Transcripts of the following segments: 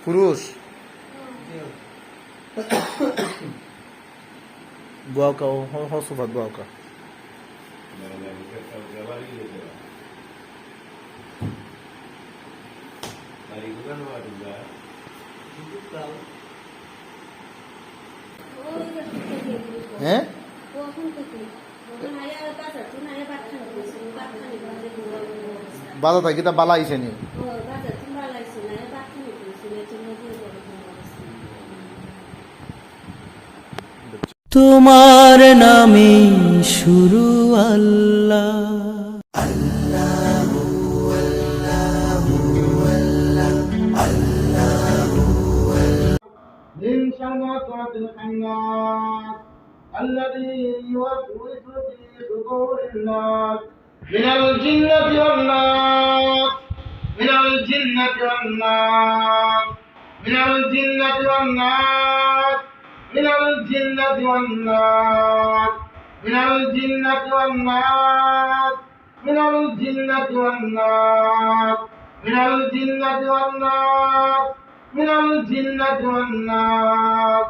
পুরুষ Buaka o hosufat buaka. Eh? Bala ta kita bala aise ni. তোমার নামে শুরু আল্লাহ আল্লাহু আল্লাহু আল্লাহু من شماتة الحناس الذي يوسوس في صدور الناس من الجنة والناس من الجنة والناس من الجنة والناس من الجنة والناس من الجنة والناس من الجنة والناس من الجنة والناس من الجنة والناس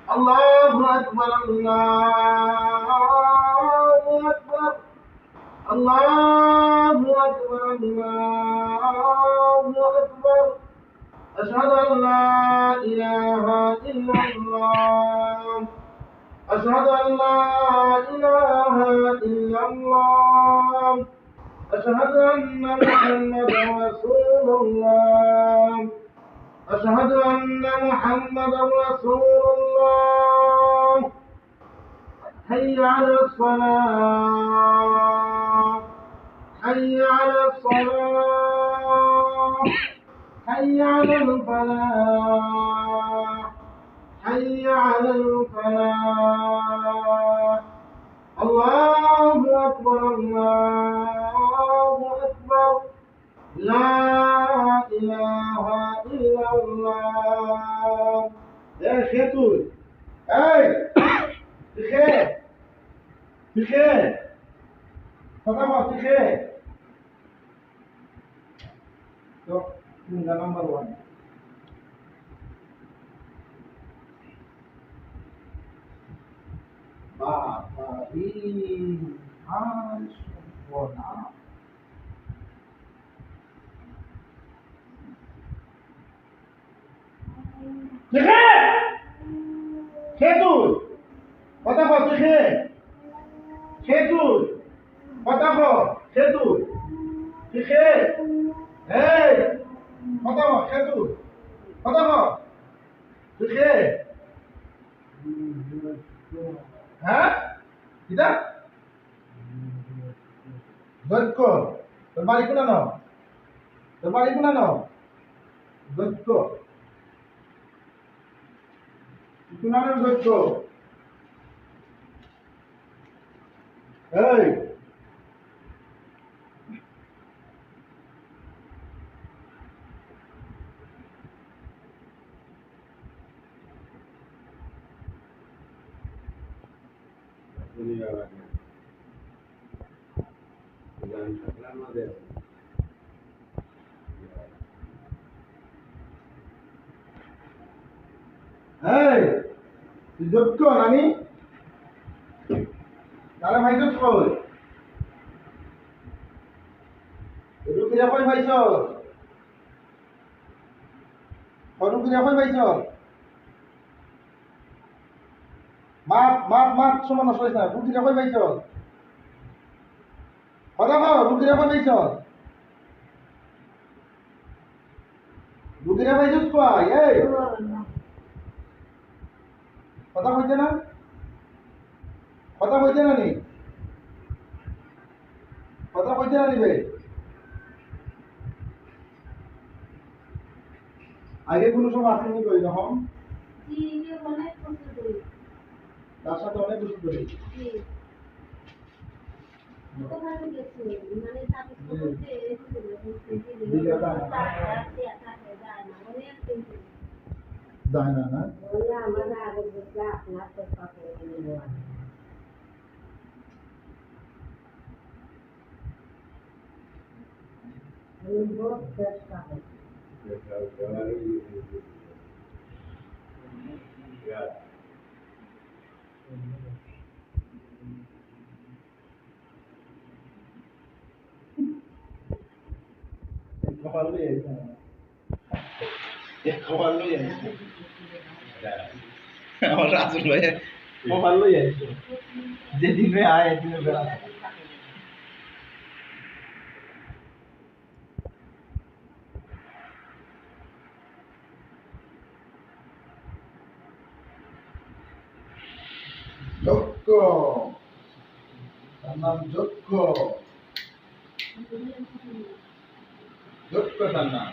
الله أكبر الله أكبر الله أكبر الله أكبر أشهد أن لا إله إلا الله أشهد أن لا إله إلا الله أشهد أن محمدا رسول الله أشهد أن محمدا رسول الله حي على الصلاة حي على الصلاة حي على الفلاح حي على الفلاح الله أكبر الله أكبر لا إله إلا الله يا شيطان أي بخير بخير فطبعا بخير نمبر 1 Bapa ini harus sempurna. Dikhe! Ketul! Patapot dikhe! Ketul! Patapot! Ketul! Dikhe! Hey! Patapot! Ketul! Patapot! Dikhe! হ্যাঁ কিটা দক্ষ তোর বাড়ি কোনা নাও তোর বাড়ি কোনা নাও দক্ষ কোনা নাও দক্ষ এই दुनिया वाले जान सकला ना दे এই তুই যোগ্য নানি তাহলে ভাই তো কই রুকি রাখই ভাইছ রুকি রাখই ভাইছ মাপ সমান নষ্ট হয়েছে না রুটি রাখই পাইছ কথা কও রুটি রাখই পাইছ রুটি রাখই পাইছ কই এই কথা কইতে না কথা কইতে না নি কথা কইতে না নিবে আগে কোনো সময় আসেনি কই যখন জি অনেক কষ্ট করি তার সাথে অনেক কিছু করি ওখানে গেছি মানে তাবিজ করতে যায় না না আমাদের আগে বুঝলে আপনার তো পাবে আমি বহুত চেষ্টা করি কপাল লই আইছে কপাল লই আইছে আমার রাসুল ভাই কপাল লই আইছে যেদিন আয় এদিন বেড়া যক্ষ তার নাম যক্ষ যক্ষ তার নাম